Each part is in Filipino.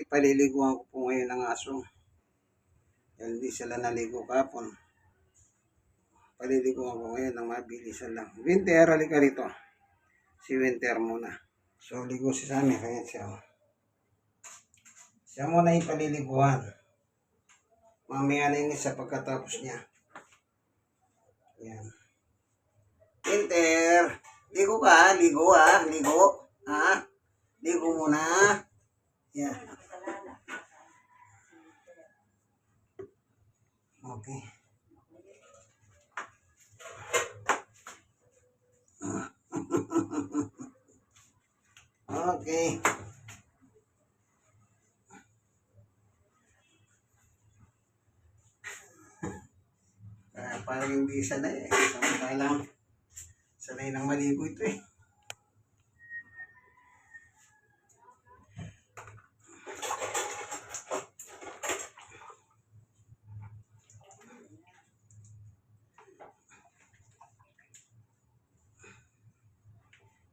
Paliliguan ko po ngayon ng aso. Dahil hindi sila naligo kahapon. Paliliguan ko ngayon ng mabilisan lang. Winter, halika rito. Si Winter muna. So, ligo si Sammy. Kaya siya. Siya muna yung paliliguan. Mamaya na yun sa pagkatapos niya. Yan. Winter, ligo ka. Ligo Ligo. Ligo muna. Yan. Okay. Okay. Parang hindi sanay eh. Samantalang sanay ng maligo ito eh.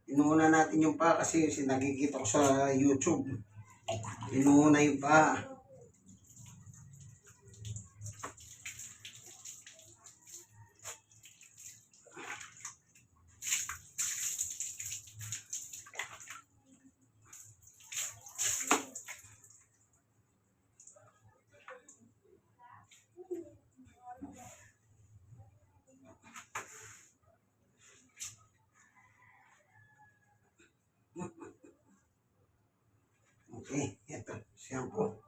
Inuuna natin yung pa kasi nakikita ko sa YouTube. Inuuna yung pa. Okay, ito, shampoo.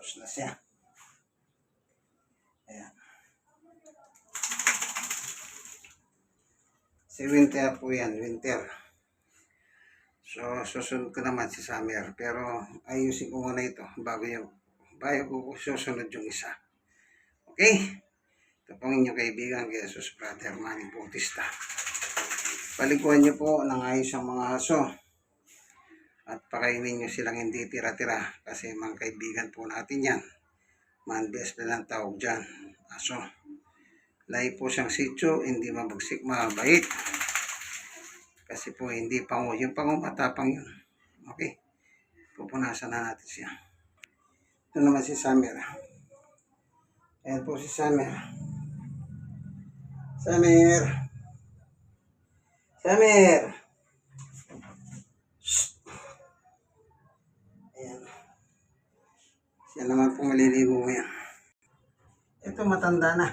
Tapos na siya. Ayan. Si Winter po yan, Winter. So, susunod ko naman si Summer. Pero, ayusin ko muna ito bago ko susunod yung isa. Okay? Ito po ang inyong kaibigan, Jesus Brother Manny Bautista. Paliguan niyo po ng ayos ang mga aso. At pakainin niyo silang hindi tira-tira. Kasi mga kaibigan po natin yan. Manbes na lang tawag dyan. Aso. Lahi po siyang sityo, hindi mabagsik, mabait. Kasi po hindi pango. Yung pango matapang yun. Okay? Pupunasan na natin siya. Ito naman si Summer. Ayan po si Summer. Summer! Summer! Shhh! Ayan. Siya naman po maliligo ngayon. Ito matanda na.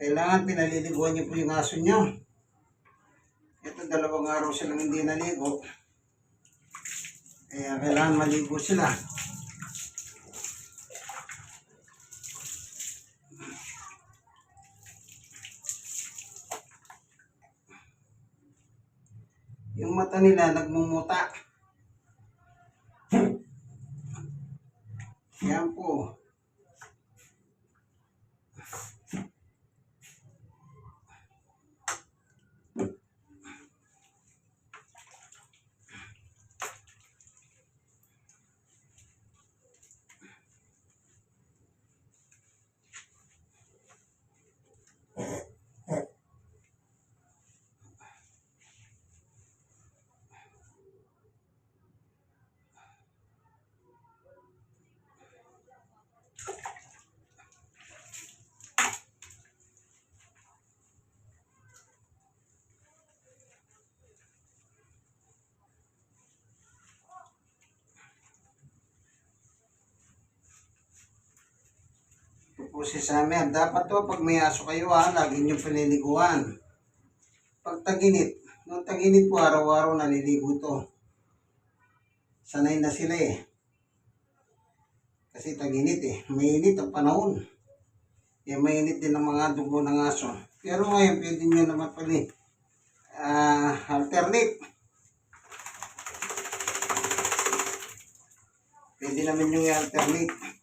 Kailangan pinaliliguan niyo po yung aso niyo. Ito 2 araw silang hindi naligo. Kaya kailangan maligo sila. Yung mata nila nagmumuta. Yan po. Ito po si Summer. Dapat to pag may aso kayo lagi nyo piniliguan. Pag taginit. Nung taginit po araw-araw naliligo to. Sanay na sila eh. Kasi taginit eh. Mainit ang panahon. Eh, mainit din ang mga dugo ng aso. Pero ngayon pwede nyo naman pala alternate. Pwede naman yung alternate.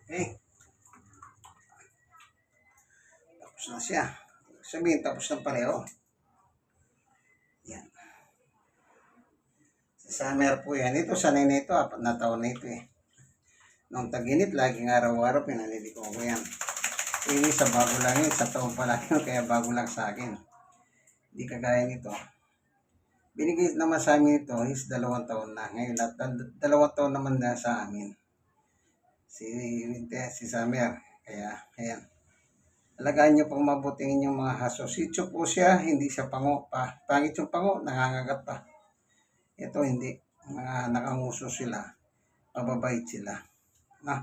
Okay. Tapos na siya. Sabihin, tapos na pareho. Yan. Si Summer po yan. Ito, sanay na ito. 4 na taon na ito eh. Nung tag-init, laging araw-araw, pinaniliko ko yan. Ini sa bago lang yun. Sa taon pa lang yun. Kaya bago lang sa akin. Hindi kagaya nito. Binigay naman sa amin ito is 2 taon na. Ngayon, 2 taon naman na sa amin. Si Winter, si Summer. Kaya, ayan. Alagaan nyo pang mabuting inyong mga haso. Sitso po siya, hindi siya pango pa. Pangit yung pango, nangangagat pa. Ito hindi. Mga nakanguso sila. Mababait sila. Na,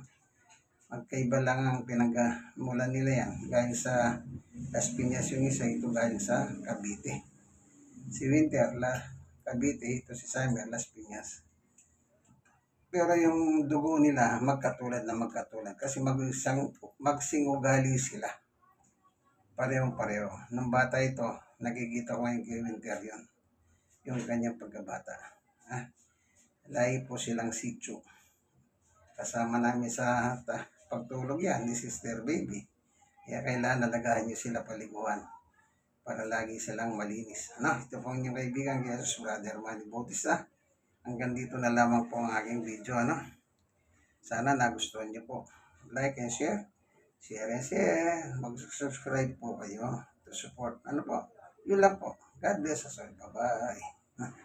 magkaiba lang ang pinagamulan nila yan. Galing sa Las Piñas yung isa, ito galing sa Cavite. Si Winter, Cavite, ito si Summer, Las Piñas. Pero yung dugo nila, magkatulad na magkatulad. Kasi magsingugali sila. Parehong-pareho. Nung bata ito, nakikita ko yung kay Winter yun. Yung kanyang pagkabata. Lahi po silang sitso. Kasama namin sa pagtulog yan ni Sister Baby. Kaya kailangan nalagaan nyo sila paliguan para lagi silang malinis. Ito po inyong kaibigan, Jesus Brother Manny Bautista. Hanggang dito na lamang po ang aking video. Sana nagustuhan nyo po. Like and share. Share and share. Mag-subscribe po kayo to support. Yun lang po. God bless us all. Bye-bye.